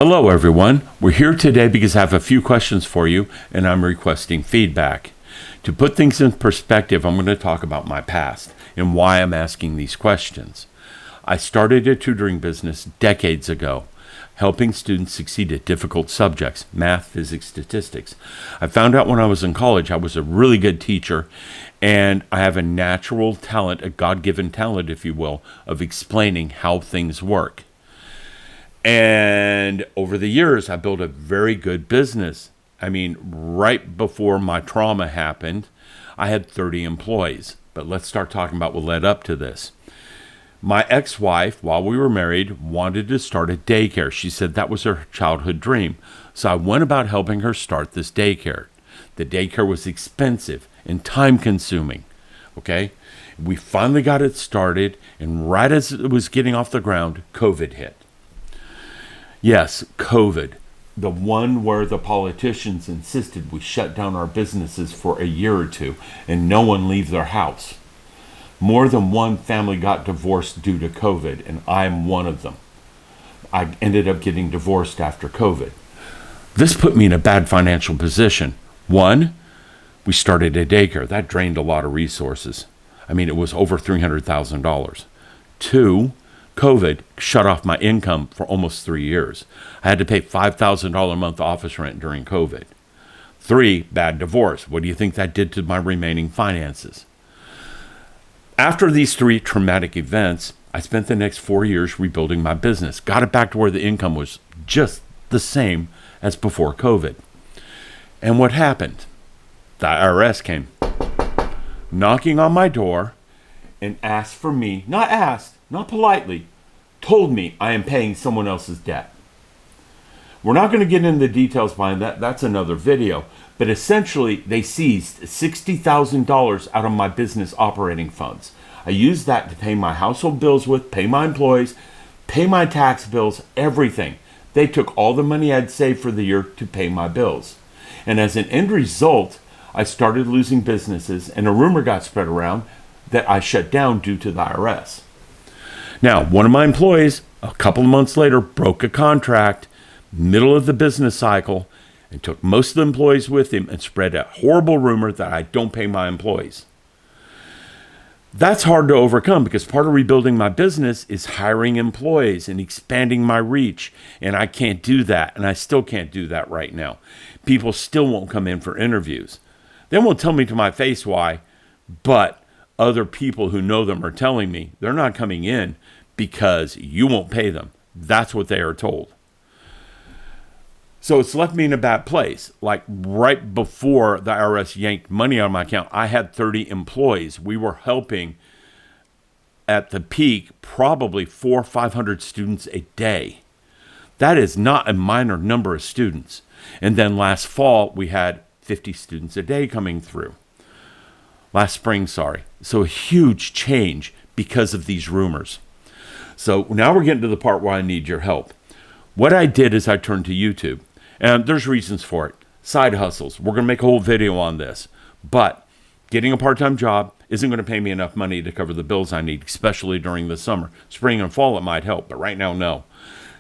Hello everyone, we're here today because I have a few questions for you and I'm requesting feedback. To put things in perspective, I'm going to talk about my past and why I'm asking these questions. I started a tutoring business decades ago, helping students succeed at difficult subjects, math, physics, statistics. I found out when I was in college I was a really good teacher and I have a natural talent, a God-given talent if you will, of explaining how things work. And over the years, I built a very good business. I mean, right before my trauma happened, I had 30 employees. But let's start talking about what led up to this. My ex-wife, while we were married, wanted to start a daycare. She said that was her childhood dream. So I went about helping her start this daycare. The daycare was expensive and time-consuming. Okay? We finally got it started, and right as it was getting off the ground, COVID hit. Yes, COVID, the one where the politicians insisted we shut down our businesses for a year or two and no one leave their house. More than one family got divorced due to COVID, and I'm one of them. I ended up getting divorced after COVID. This put me in a bad financial position. One, we started a daycare. That drained a lot of resources. I mean, it was over $300,000. Two, COVID shut off my income for almost 3 years. I had to pay $5,000 a month office rent during COVID. 3, bad divorce. What do you think that did to my remaining finances? After these 3 traumatic events, I spent the next 4 years rebuilding my business. Got it back to where the income was just the same as before COVID. And what happened? The IRS came knocking on my door and asked for me, not politely, told me I am paying someone else's debt. We're not going to get into the details behind that. That's another video. But essentially, they seized $60,000 out of my business operating funds. I used that to pay my household bills with, pay my employees, pay my tax bills, everything. They took all the money I'd saved for the year to pay my bills. And as an end result, I started losing businesses, and a rumor got spread around that I shut down due to the IRS. Now, one of my employees, a couple of months later, broke a contract, middle of the business cycle, and took most of the employees with him and spread a horrible rumor that I don't pay my employees. That's hard to overcome because part of rebuilding my business is hiring employees and expanding my reach, and I can't do that, and I still can't do that right now. People still won't come in for interviews. They won't tell me to my face why, but other people who know them are telling me they're not coming in because you won't pay them. That's what they are told. So it's left me in a bad place. Like right before the IRS yanked money out of my account, I had 30 employees. We were helping at the peak probably 400 or 500 students a day. That is not a minor number of students. And then last fall, we had 50 students a day coming through. Last spring, sorry. So a huge change because of these rumors. So now we're getting to the part where I need your help. What I did is I turned to YouTube. And there's reasons for it. Side hustles. We're going to make a whole video on this. But getting a part-time job isn't going to pay me enough money to cover the bills I need, especially during the summer. Spring and fall, it might help, but right now, no.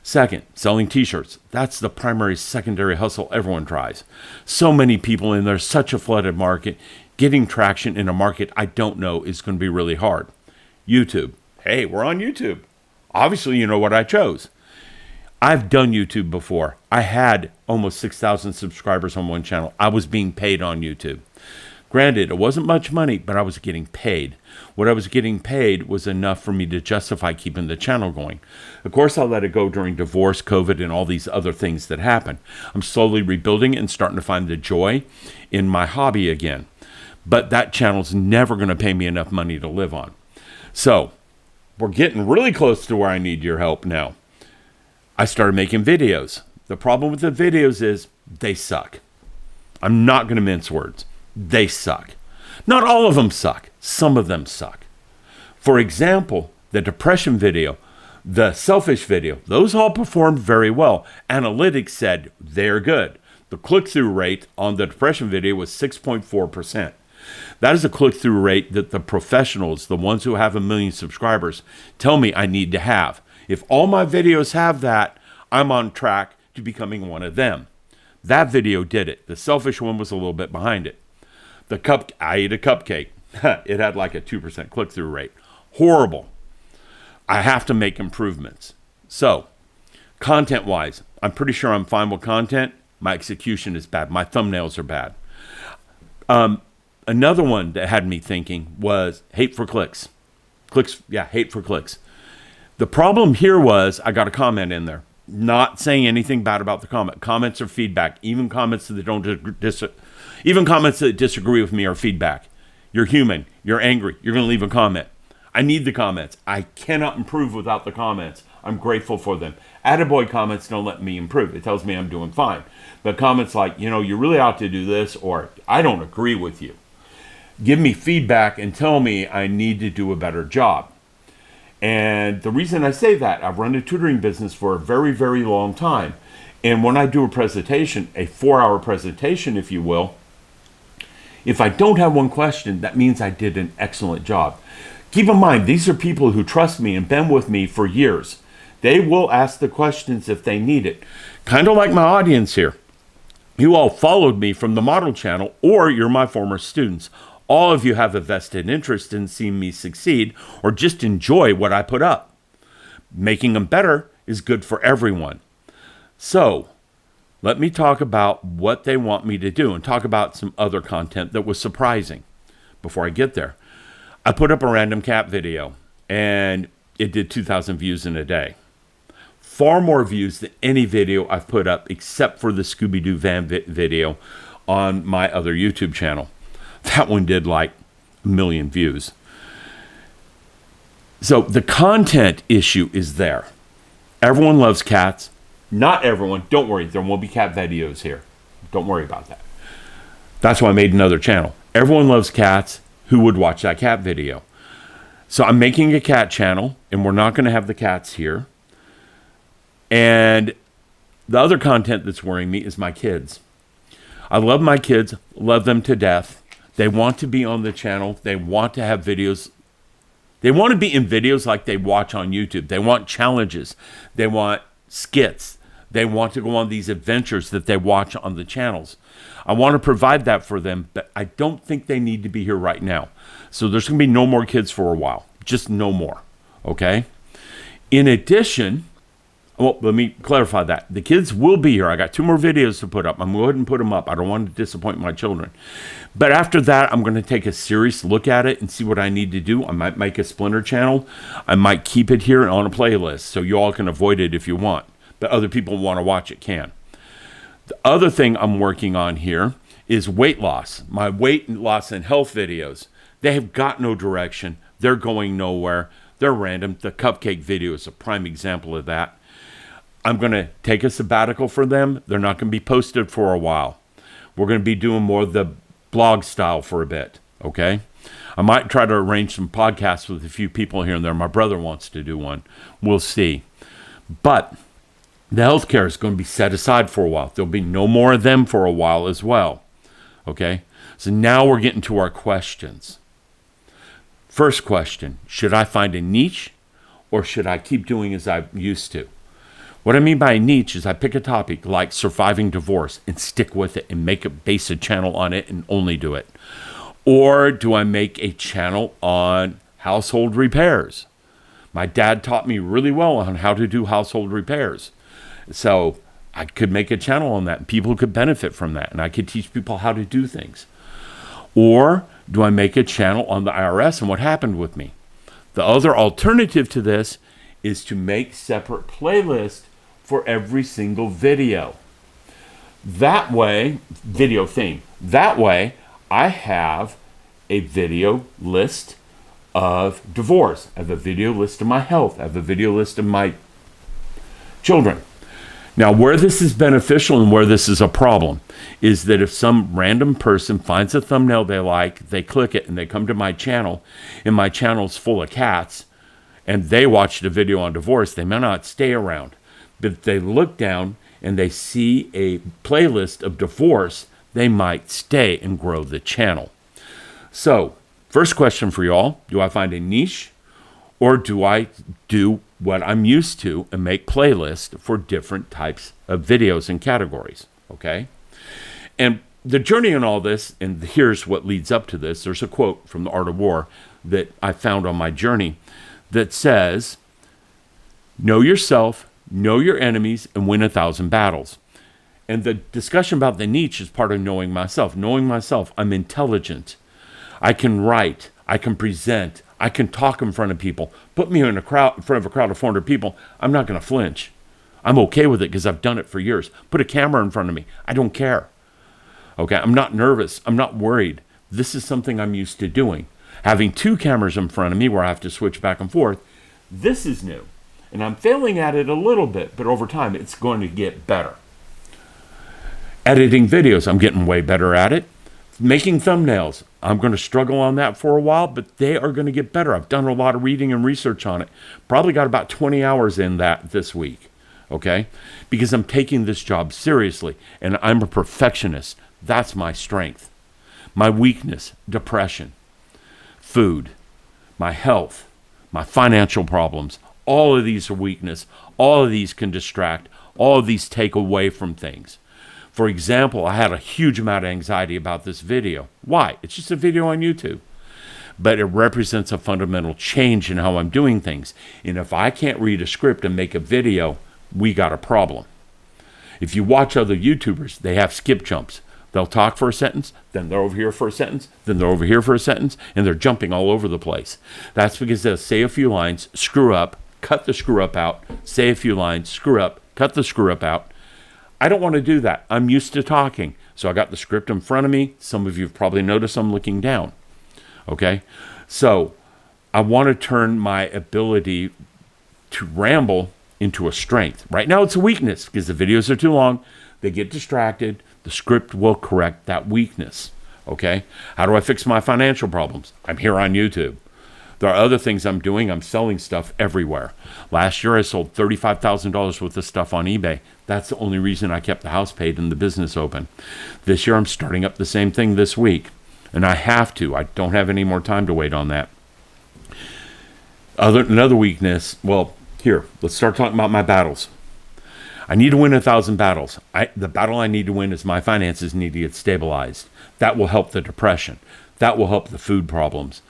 Second, selling t-shirts. That's the primary, secondary hustle everyone tries. So many people, and there's such a flooded market. Getting traction in a market I don't know is going to be really hard. YouTube. Hey, we're on YouTube. Obviously, you know what I chose. I've done YouTube before. I had almost 6,000 subscribers on one channel. I was being paid on YouTube. Granted, it wasn't much money, but I was getting paid. What I was getting paid was enough for me to justify keeping the channel going. Of course, I let it go during divorce, COVID, and all these other things that happened. I'm slowly rebuilding it and starting to find the joy in my hobby again. But that channel's never going to pay me enough money to live on. So, we're getting really close to where I need your help now. I started making videos. The problem with the videos is they suck. I'm not going to mince words. They suck. Not all of them suck. Some of them suck. For example, the depression video, the selfish video, those all performed very well. Analytics said they're good. The click-through rate on the depression video was 6.4%. That is a click-through rate that the professionals, the ones who have 1 million subscribers, tell me I need to have. If all my videos have that, I'm on track to becoming one of them. That video did it. The selfish one was a little bit behind it. I ate a cupcake. It had like a 2% click-through rate. Horrible. I have to make improvements. So, content-wise, I'm pretty sure I'm fine with content. My execution is bad. My thumbnails are bad. Another one that had me thinking was hate for clicks. Hate for clicks. The problem here was I got a comment in there. Not saying anything bad about the comment. Comments are feedback. Even comments that disagree with me are feedback. You're human. You're angry. You're going to leave a comment. I need the comments. I cannot improve without the comments. I'm grateful for them. Attaboy comments don't let me improve. It tells me I'm doing fine. But comments like, you really ought to do this, or I don't agree with you, give me feedback and tell me I need to do a better job. And the reason I say that, I've run a tutoring business for a very, very long time. And when I do a presentation, a 4-hour presentation, if you will, if I don't have one question, that means I did an excellent job. Keep in mind, these are people who trust me and been with me for years. They will ask the questions if they need it. Kind of like my audience here. You all followed me from the model channel, or you're my former students. All of you have a vested interest in seeing me succeed, or just enjoy what I put up. Making them better is good for everyone. So, let me talk about what they want me to do and talk about some other content that was surprising before I get there. I put up a random cat video, and it did 2,000 views in a day. Far more views than any video I've put up except for the Scooby-Doo van video on my other YouTube channel. That one did like 1 million views. So the content issue is there. Everyone loves cats. Not everyone. Don't worry. There won't be cat videos here. Don't worry about that. That's why I made another channel. Everyone loves cats. Who would watch that cat video? So I'm making a cat channel, and we're not going to have the cats here. And the other content that's worrying me is my kids. I love my kids, love them to death. They want to be on the channel. They want to have videos. They want to be in videos like they watch on YouTube. They want challenges. They want skits. They want to go on these adventures that they watch on the channels. I want to provide that for them, but I don't think they need to be here right now. So there's going to be no more kids for a while. Just no more. Okay? In addition, well, let me clarify that. The kids will be here. I got 2 more videos to put up. I'm going to go ahead and put them up. I don't want to disappoint my children. But after that, I'm going to take a serious look at it and see what I need to do. I might make a splinter channel. I might keep it here on a playlist so you all can avoid it if you want. But other people who want to watch it can. The other thing I'm working on here is weight loss. My weight loss and health videos. They have got no direction. They're going nowhere. They're random. The cupcake video is a prime example of that. I'm going to take a sabbatical for them. They're not going to be posted for a while. We're going to be doing more of the blog style for a bit, okay? I might try to arrange some podcasts with a few people here and there. My brother wants to do one. We'll see. But the healthcare is going to be set aside for a while. There'll be no more of them for a while as well, okay? So now we're getting to our questions. First question, should I find a niche or should I keep doing as I used to? What I mean by a niche is I pick a topic like surviving divorce and stick with it and base a channel on it and only do it. Or do I make a channel on household repairs? My dad taught me really well on how to do household repairs. So I could make a channel on that and people could benefit from that and I could teach people how to do things. Or do I make a channel on the IRS and what happened with me? The other alternative to this is to make separate playlists for every single video. That way, video theme. That way, I have a video list of divorce. I have a video list of my health. I have a video list of my children. Now, where this is beneficial and where this is a problem is that if some random person finds a thumbnail they like, they click it, and they come to my channel, and my channel's full of cats, and they watched a video on divorce, they may not stay around. But if they look down and they see a playlist of divorce, they might stay and grow the channel. So, first question for y'all, do I find a niche or do I do what I'm used to and make playlists for different types of videos and categories, okay? And the journey in all this, and here's what leads up to this. There's a quote from The Art of War that I found on my journey that says, know yourself, know your enemies, and win 1,000 battles. And the discussion about the niche is part of knowing myself. Knowing myself, I'm intelligent. I can write. I can present. I can talk in front of people. Put me in front of a crowd of 400 people, I'm not going to flinch. I'm okay with it because I've done it for years. Put a camera in front of me. I don't care. Okay, I'm not nervous. I'm not worried. This is something I'm used to doing. Having 2 cameras in front of me where I have to switch back and forth, this is new. And I'm failing at it a little bit, but over time it's going to get better. Editing videos, I'm getting way better at it. Making thumbnails, I'm going to struggle on that for a while, but they are going to get better. I've done a lot of reading and research on it. Probably got about 20 hours in that this week, okay? Because I'm taking this job seriously, and I'm a perfectionist. That's my strength. My weakness, depression, food, my health, my financial problems, all of these are weakness. All of these can distract. All of these take away from things. For example, I had a huge amount of anxiety about this video. Why? It's just a video on YouTube. But it represents a fundamental change in how I'm doing things. And if I can't read a script and make a video, we got a problem. If you watch other YouTubers, they have skip jumps. They'll talk for a sentence, then they're over here for a sentence, then they're over here for a sentence, and they're jumping all over the place. That's because they'll say a few lines, screw up, cut the screw up out, say a few lines, screw up, cut the screw up out. I don't want to do that. I'm used to talking. So I got the script in front of me. Some of you have probably noticed I'm looking down. Okay? So I want to turn my ability to ramble into a strength. Right now it's a weakness because the videos are too long. They get distracted. The script will correct that weakness. Okay? How do I fix my financial problems? I'm here on YouTube. There are other things I'm doing. I'm selling stuff everywhere. Last year, I sold $35,000 worth of stuff on eBay. That's the only reason I kept the house paid and the business open. This year, I'm starting up the same thing this week. And I have to. I don't have any more time to wait on that. Another weakness, well, here, let's start talking about my battles. I need to win 1,000 battles. The battle I need to win is my finances need to get stabilized. That will help the depression. That will help the food problems.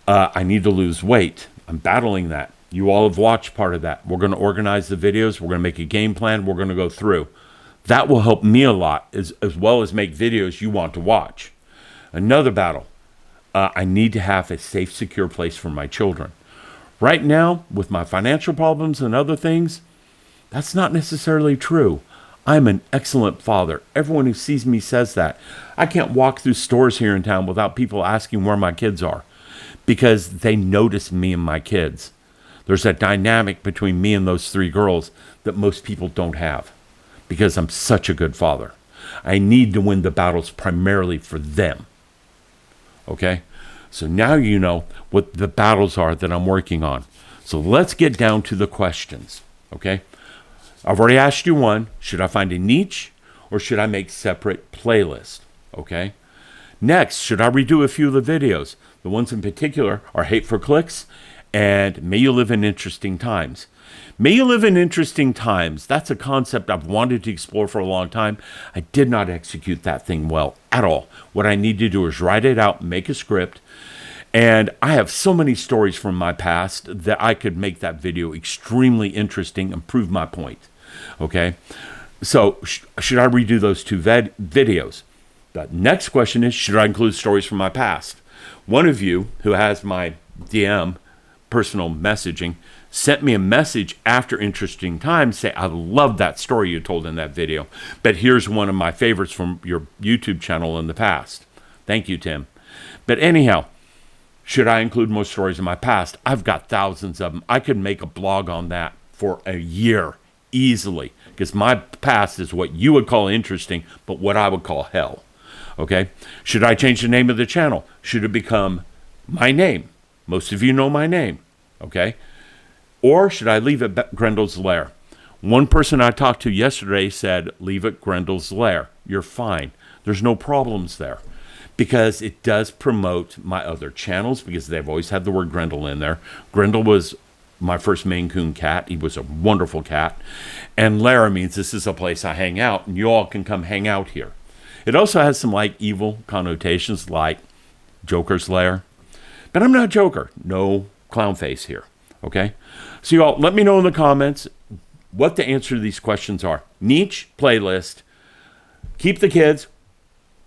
I need to lose weight. I'm battling that. You all have watched part of that. We're going to organize the videos. We're going to make a game plan. We're going to go through. That will help me a lot, as well as make videos you want to watch. Another battle. I need to have a safe, secure place for my children. Right now, with my financial problems and other things, that's not necessarily true. I'm an excellent father. Everyone who sees me says that. I can't walk through stores here in town without people asking where my kids are, because they notice me and my kids. There's a dynamic between me and those 3 girls that most people don't have, because I'm such a good father. I need to win the battles primarily for them. Okay? So now you know what the battles are that I'm working on. So let's get down to the questions. Okay? I've already asked you one. Should I find a niche or should I make separate playlists? Okay? Next, should I redo a few of the videos? The ones in particular are Hate for Clicks and May You Live in Interesting Times. May you live in interesting times. That's a concept I've wanted to explore for a long time. I did not execute that thing well at all. What I need to do is write it out, make a script, and I have so many stories from my past that I could make that video extremely interesting and prove my point. Okay? So, should I redo those 2 videos? The next question is, should I include stories from my past? One of you who has my DM, personal messaging, sent me a message after Interesting Times saying, I love that story you told in that video, but here's one of my favorites from your YouTube channel in the past. Thank you, Tim. But anyhow, should I include more stories in my past? I've got thousands of them. I could make a blog on that for a year easily, because my past is what you would call interesting, but what I would call hell. Okay? Should I change the name of the channel? Should it become my name? Most of you know my name. Okay? Or should I leave it Grendel's Lair? One person I talked to yesterday said, leave it Grendel's Lair. You're fine. There's no problems there. Because it does promote my other channels, because they've always had the word Grendel in there. Grendel was my first Maine Coon cat. He was a wonderful cat. And lair means this is a place I hang out, and you all can come hang out here. It also has some like evil connotations, like Joker's lair. But I'm not Joker. No clown face here. Okay? So you all, let me know in the comments what the answer to these questions are. Niche playlist. Keep the kids.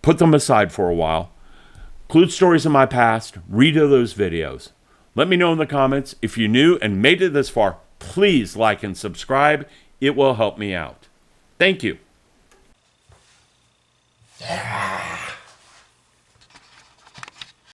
Put them aside for a while. Include stories of my past. Read those videos. Let me know in the comments. If you're new and made it this far, please like and subscribe. It will help me out. Thank you.